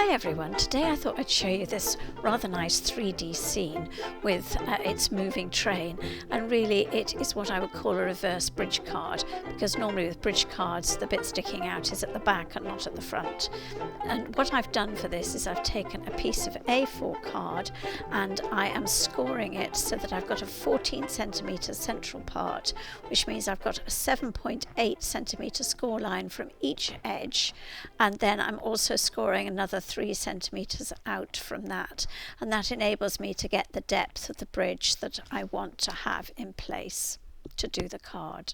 Hi everyone, today I thought I'd show you this rather nice 3D scene with its moving train, and really it is what I would call a reverse bridge card, because normally with bridge cards the bit sticking out is at the back and not at the front. And what I've done for this is I've taken a piece of A4 card and I am scoring it so that I've got a 14 centimetre central part, which means I've got a 7.8 centimetre score line from each edge, and then I'm also scoring another 3 centimetres out from that, and that enables me to get the depth of the bridge that I want to have in place to do the card.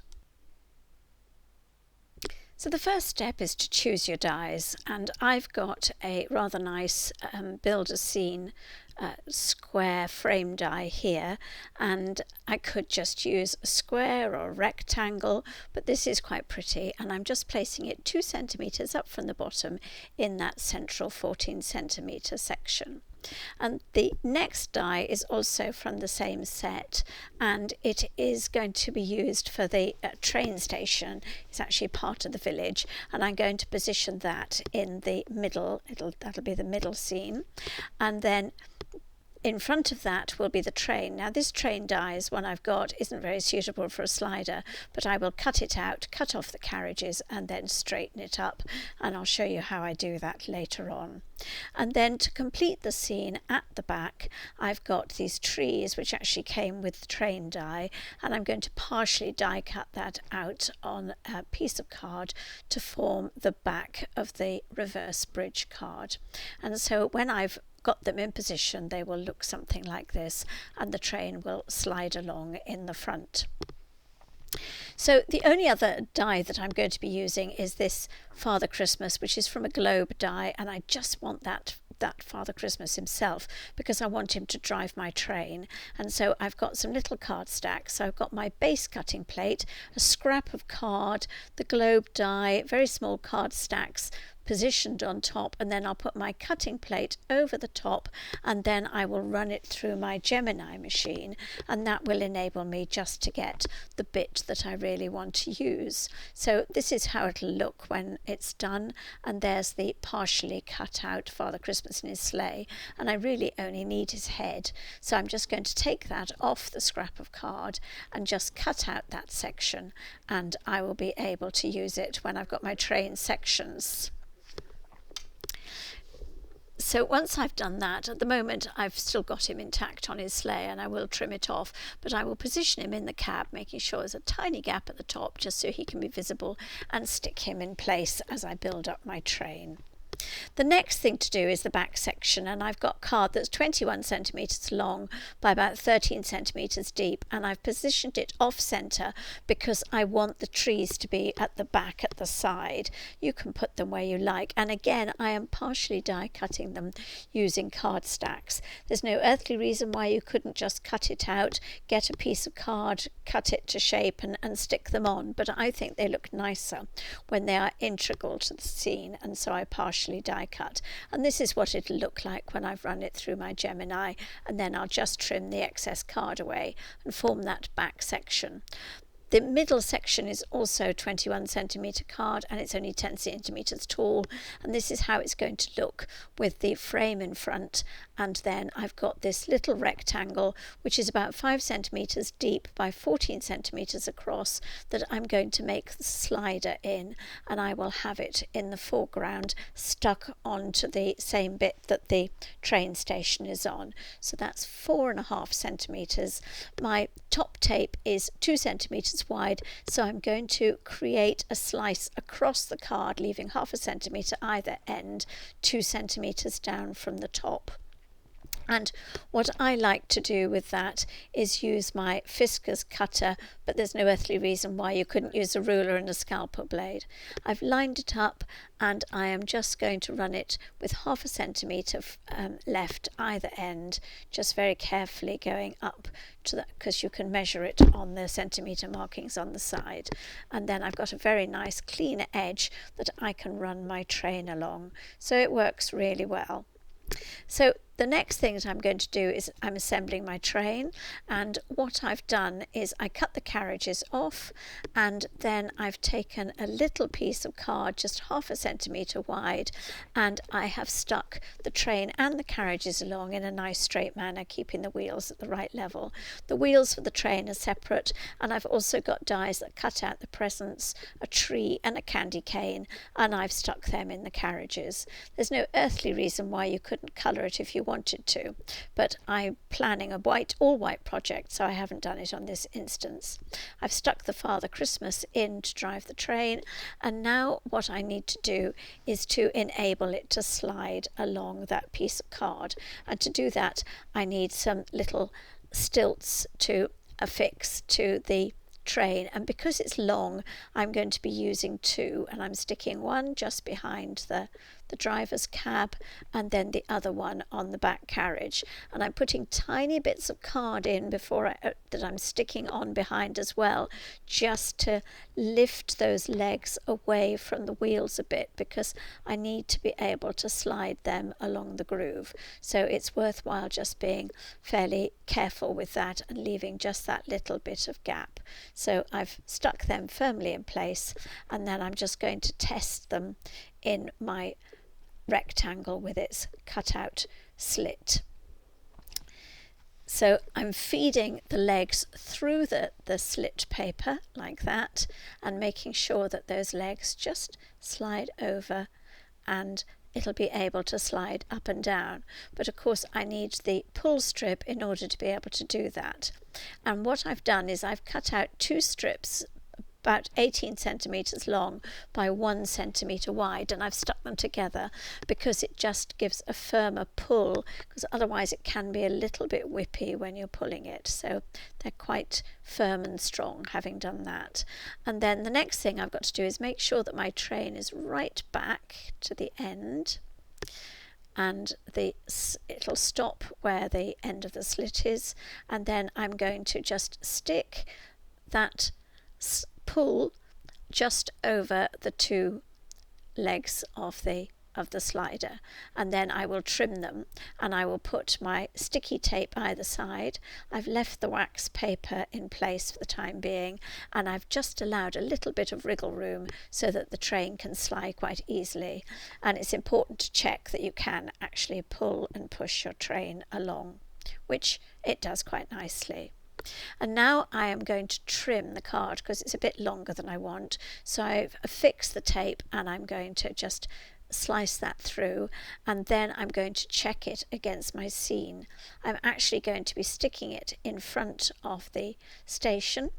So the first step is to choose your dies, and I've got a rather nice build a scene square frame die here, and I could just use a square or a rectangle, but this is quite pretty, and I'm just placing it 2 centimetres up from the bottom in that central 14 centimetre section. And the next die is also from the same set, and it is going to be used for the train station. It's actually part of the village, and I'm going to position that in the middle. That'll be the middle scene, and then in front of that will be the train. Now this train dies one I've got isn't very suitable for a slider, but I will cut it out, cut off the carriages and then straighten it up, and I'll show you how I do that later on. And then to complete the scene at the back, I've got these trees which actually came with the train die, and I'm going to partially die cut that out on a piece of card to form the back of the reverse bridge card. And so when I've got them in position, they will look something like this, and the train will slide along in the front. So the only other die that I'm going to be using is this Father Christmas, which is from a globe die, and I just want that Father Christmas himself because I want him to drive my train. And so I've got some little card stacks. So I've got my base cutting plate, a scrap of card, the globe die, very small card stacks positioned on top, and then I'll put my cutting plate over the top, and then I will run it through my Gemini machine, and that will enable me just to get the bit that I really want to use. So this is how it'll look when it's done, and there's the partially cut out Father Christmas in his sleigh, and I really only need his head. So I'm just going to take that off the scrap of card and just cut out that section, and I will be able to use it when I've got my train sections. So once I've done that, at the moment I've still got him intact on his sleigh, and I will trim it off, but I will position him in the cab, making sure there's a tiny gap at the top just so he can be visible, and stick him in place as I build up my train. The next thing to do is the back section, and I've got card that's 21 centimetres long by about 13 centimetres deep, and I've positioned it off centre because I want the trees to be at the back at the side. You can put them where you like, and again I am partially die cutting them using card stacks. There's no earthly reason why you couldn't just cut it out, get a piece of card, cut it to shape and stick them on, but I think they look nicer when they are integral to the scene, and so I partially die cut, and this is what it'll look like when I've run it through my Gemini, and then I'll just trim the excess card away and form that back section. The middle section is also 21 centimetre card, and it's only 10 centimetres tall, and this is how it's going to look with the frame in front. And then I've got this little rectangle which is about 5 centimetres deep by 14 centimetres across that I'm going to make the slider in, and I will have it in the foreground stuck onto the same bit that the train station is on. So that's 4.5 centimetres. My top tape is 2 centimetres wide, so I'm going to create a slice across the card, leaving 0.5 centimetre either end, 2 centimetres down from the top. And what I like to do with that is use my Fiskars cutter, but there's no earthly reason why you couldn't use a ruler and a scalpel blade. I've lined it up, and I am just going to run it with 0.5 centimetre left either end, just very carefully going up to that, because you can measure it on the centimetre markings on the side. And then I've got a very nice clean edge that I can run my train along, so it works really well. So the next thing that I'm going to do is I'm assembling my train, and what I've done is I cut the carriages off, and then I've taken a little piece of card just 1/2 centimetre wide, and I have stuck the train and the carriages along in a nice straight manner, keeping the wheels at the right level. The wheels for the train are separate, and I've also got dies that cut out the presents, a tree and a candy cane, and I've stuck them in the carriages. There's no earthly reason why you couldn't colour it if you wanted to, but I'm planning a all white project, so I haven't done it on this instance. I've stuck the Father Christmas in to drive the train, and now what I need to do is to enable it to slide along that piece of card, and to do that I need some little stilts to affix to the train, and because it's long I'm going to be using 2, and I'm sticking one just behind the driver's cab and then the other one on the back carriage, and I'm putting tiny bits of card in before that I'm sticking on behind as well, just to lift those legs away from the wheels a bit, because I need to be able to slide them along the groove. So it's worthwhile just being fairly careful with that and leaving just that little bit of gap. So I've stuck them firmly in place, and then I'm just going to test them in my rectangle with its cutout slit. So I'm feeding the legs through the slit paper like that, and making sure that those legs just slide over, and it'll be able to slide up and down. But of course I need the pull strip in order to be able to do that. And what I've done is I've cut out 2 strips about 18 centimetres long by 1 centimetre wide, and I've stuck them together because it just gives a firmer pull, because otherwise it can be a little bit whippy when you're pulling it. So they're quite firm and strong having done that. And then the next thing I've got to do is make sure that my train is right back to the end, and it'll stop where the end of the slit is, and then I'm going to just stick that pull just over the 2 legs of the slider, and then I will trim them, and I will put my sticky tape either side. I've left the wax paper in place for the time being, and I've just allowed a little bit of wriggle room so that the train can slide quite easily, and it's important to check that you can actually pull and push your train along, which it does quite nicely. And now I am going to trim the card because it's a bit longer than I want. So I've affixed the tape, and I'm going to just slice that through, and then I'm going to check it against my scene. I'm actually going to be sticking it in front of the station,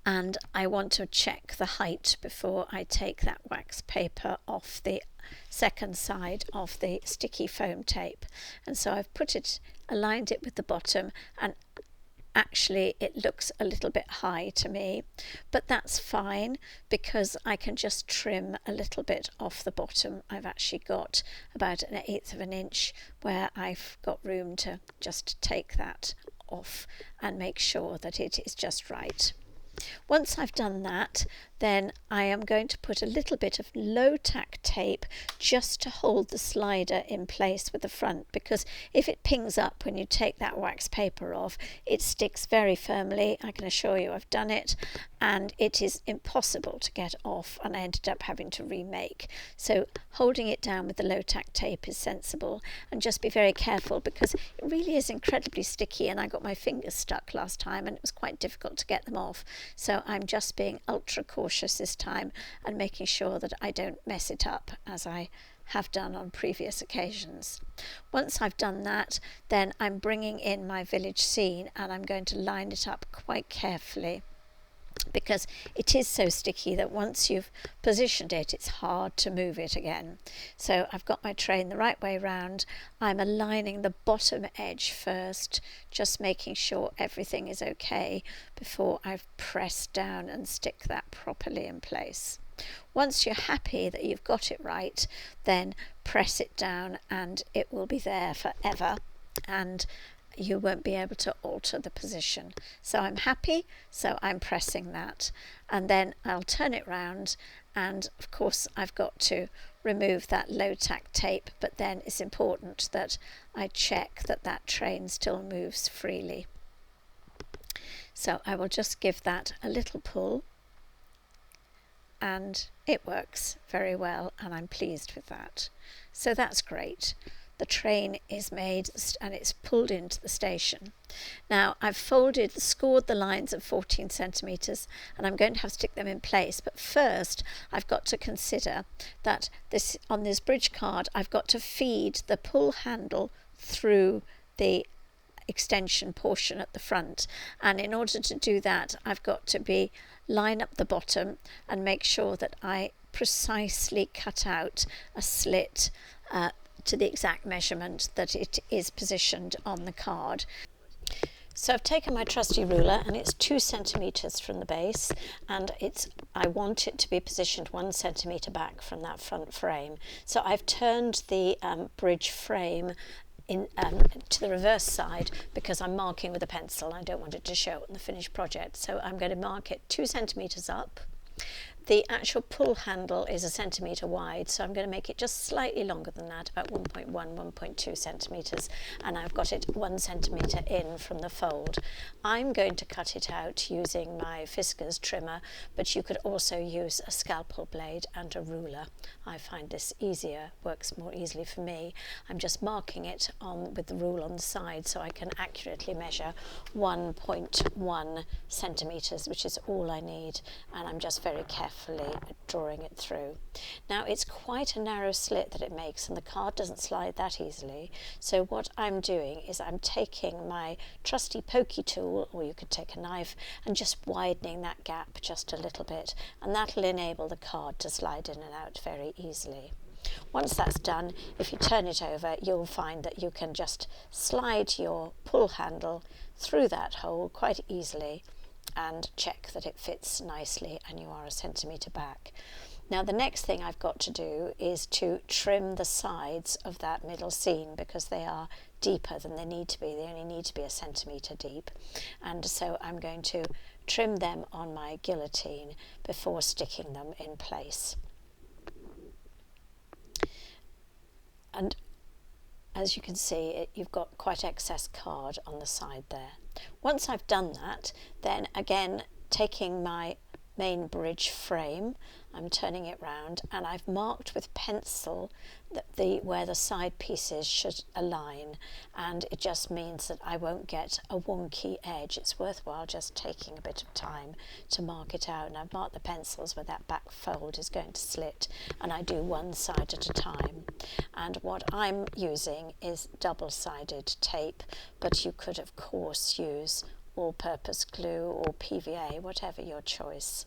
and I want to check the height before I take that wax paper off the second side of the sticky foam tape. And so I've aligned it with the bottom, and actually it looks a little bit high to me, but that's fine because I can just trim a little bit off the bottom. I've actually got about 1/8 of an inch where I've got room to just take that off and make sure that it is just right. Once I've done that, then I am going to put a little bit of low tack tape just to hold the slider in place with the front, because if it pings up when you take that wax paper off, it sticks very firmly. I can assure you I've done it, and it is impossible to get off, and I ended up having to remake. So holding it down with the low tack tape is sensible, and just be very careful because it really is incredibly sticky, and I got my fingers stuck last time and it was quite difficult to get them off. So I'm just being ultra cautious this time and making sure that I don't mess it up as I have done on previous occasions. Once I've done that, then I'm bringing in my village scene, and I'm going to line it up quite carefully because it is so sticky that once you've positioned it, it's hard to move it again. So I've got my train the right way round. I'm aligning the bottom edge first, just making sure everything is okay before I've pressed down and stick that properly in place. Once you're happy that you've got it right, then press it down and it will be there forever, and you won't be able to alter the position. So I'm happy, so I'm pressing that, and then I'll turn it round, and of course I've got to remove that low tack tape, but then it's important that I check that that train still moves freely. So I will just give that a little pull, and it works very well, and I'm pleased with that. So that's great. The train is made and it's pulled into the station. Now I've scored the lines at 14 centimetres, and I'm going to have to stick them in place. But first I've got to consider that on this bridge card I've got to feed the pull handle through the extension portion at the front, and in order to do that I've got to line up the bottom and make sure that I precisely cut out a slit to the exact measurement that it is positioned on the card. So I've taken my trusty ruler, and it's 2 centimetres from the base, and I want it to be positioned 1 centimetre back from that front frame. So I've turned the bridge frame to the reverse side because I'm marking with a pencil. I don't want it to show on the finished project, so I'm going to mark it 2 centimetres up. The actual pull handle is 1 centimetre wide, so I'm going to make it just slightly longer than that, about 1.1, 1.2 centimetres, and I've got it 1 centimetre in from the fold. I'm going to cut it out using my Fiskars trimmer, but you could also use a scalpel blade and a ruler. I find this works more easily for me. I'm just marking it with the rule on the side so I can accurately measure 1.1 centimetres, which is all I need, and I'm just very carefully drawing it through. Now it's quite a narrow slit that it makes, and the card doesn't slide that easily, so what I'm doing is I'm taking my trusty pokey tool, or you could take a knife, and just widening that gap just a little bit, and that'll enable the card to slide in and out very easily. Once that's done, if you turn it over, you'll find that you can just slide your pull handle through that hole quite easily and check that it fits nicely and you are 1 centimetre back. Now the next thing I've got to do is to trim the sides of that middle seam, because they are deeper than they need to be. They only need to be 1 centimetre deep, and so I'm going to trim them on my guillotine before sticking them in place. And as you can see, you've got quite excess card on the side there. Once I've done that, then again, taking my main bridge frame, I'm turning it round, and I've marked with pencil where the side pieces should align, and it just means that I won't get a wonky edge. It's worthwhile just taking a bit of time to mark it out, and I've marked the pencils where that back fold is going to slit, and I do one side at a time. And what I'm using is double-sided tape, but you could of course use all-purpose glue or PVA, whatever your choice.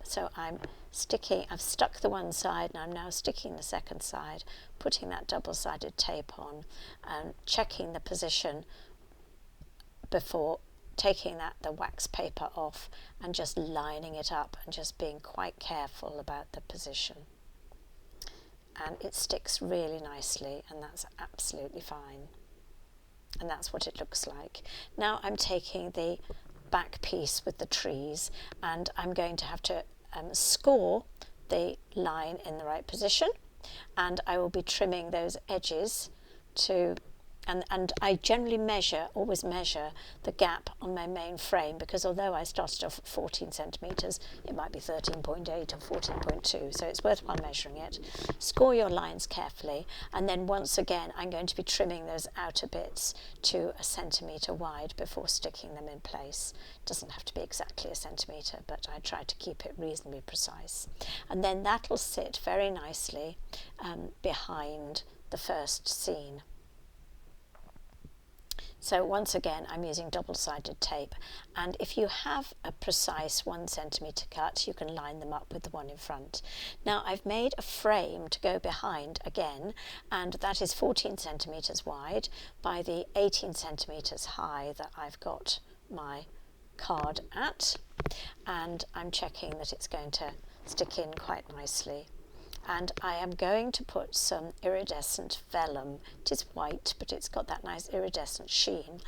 So I've stuck the one side, and I'm now sticking the second side, putting that double-sided tape on, and checking the position before taking the wax paper off, and just lining it up and just being quite careful about the position. And it sticks really nicely, and that's absolutely fine. And that's what it looks like. Now I'm taking the back piece with the trees, and I'm going to have to score the line in the right position, and I will be trimming those edges to and I generally always measure the gap on my main frame, because although I started off at 14 centimetres, it might be 13.8 or 14.2, so it's worthwhile measuring it. Score your lines carefully, and then once again I'm going to be trimming those outer bits to 1 centimetre wide before sticking them in place. It doesn't have to be exactly 1 centimetre, but I try to keep it reasonably precise. And then that'll sit very nicely behind the first scene. So once again, I'm using double-sided tape, and if you have a precise 1 centimetre cut, you can line them up with the one in front. Now I've made a frame to go behind again, and that is 14 centimetres wide by the 18 centimetres high that I've got my card at, and I'm checking that it's going to stick in quite nicely. And I am going to put some iridescent vellum. It is white, but it's got that nice iridescent sheen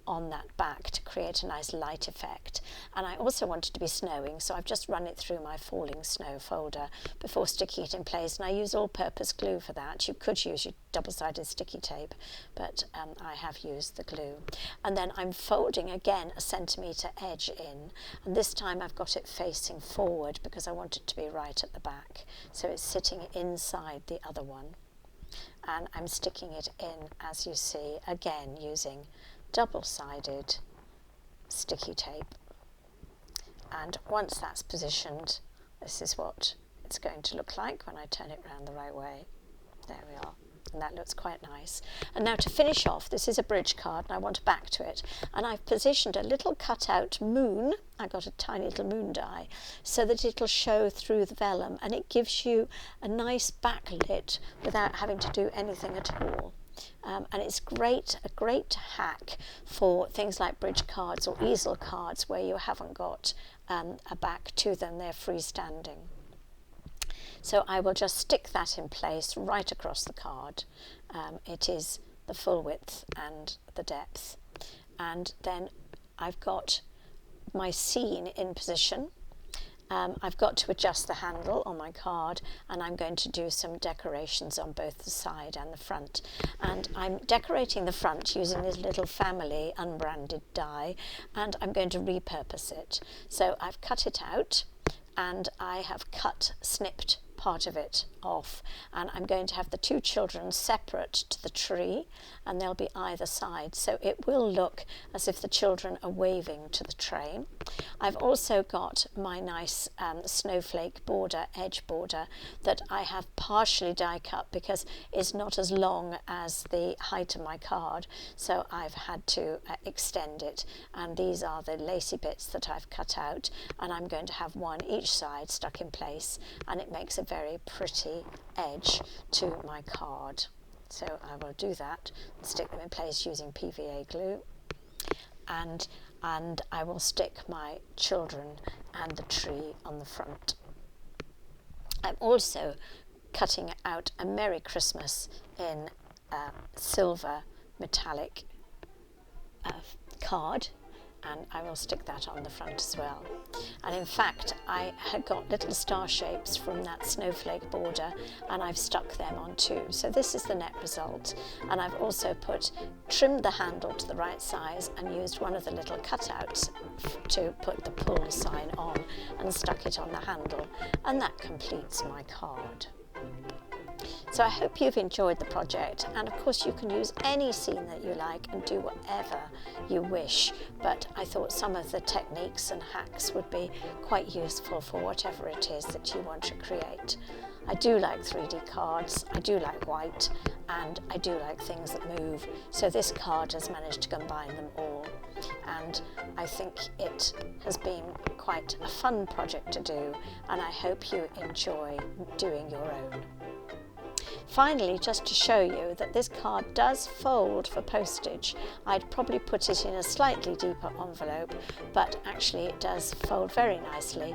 on that back to create a nice light effect. And I also want it to be snowing, so I've just run it through my falling snow folder before sticking it in place, and I use all-purpose glue for that. You could use your double-sided sticky tape, but I have used the glue. And then I'm folding again a centimetre edge in, and this time I've got it facing forward because I want it to be right at the back, so it's sitting inside the other one. And I'm sticking it in, as you see, again using double-sided sticky tape. And once that's positioned, this is what it's going to look like when I turn it around the right way. There we are. And that looks quite nice. And now to finish off, this is a bridge card and I want a back to it. And I've positioned a little cutout moon. I got a tiny little moon die so that it'll show through the vellum, and it gives you a nice backlit without having to do anything at all. And it's a great hack for things like bridge cards or easel cards where you haven't got a back to them, they're freestanding. So I will just stick that in place right across the card. It is the full width and the depth. And then I've got my scene in position. I've got to adjust the handle on my card, and I'm going to do some decorations on both the side and the front. And I'm decorating the front using this little family unbranded die, and I'm going to repurpose it. So I've cut it out, and I have snipped part of it off, and I'm going to have the two children separate to the tree, and they'll be either side, so it will look as if the children are waving to the train. I've also got my nice snowflake border, edge border, that I have partially die cut because it's not as long as the height of my card, so I've had to extend it, and these are the lacy bits that I've cut out, and I'm going to have one each side stuck in place, and it makes a very pretty edge to my card. So I will do that and stick them in place using PVA glue, and I will stick my children and the tree on the front. I'm also cutting out a Merry Christmas in silver metallic card, and I will stick that on the front as well. And in fact, I had got little star shapes from that snowflake border, and I've stuck them on too. So this is the net result. And I've also trimmed the handle to the right size and used one of the little cutouts to put the pull sign on and stuck it on the handle. And that completes my card. So I hope you've enjoyed the project, and of course you can use any scene that you like and do whatever you wish, but I thought some of the techniques and hacks would be quite useful for whatever it is that you want to create. I do like 3D cards, I do like white, and I do like things that move, so this card has managed to combine them all, and I think it has been quite a fun project to do, and I hope you enjoy doing your own. Finally, just to show you that this card does fold for postage, I'd probably put it in a slightly deeper envelope, but actually it does fold very nicely.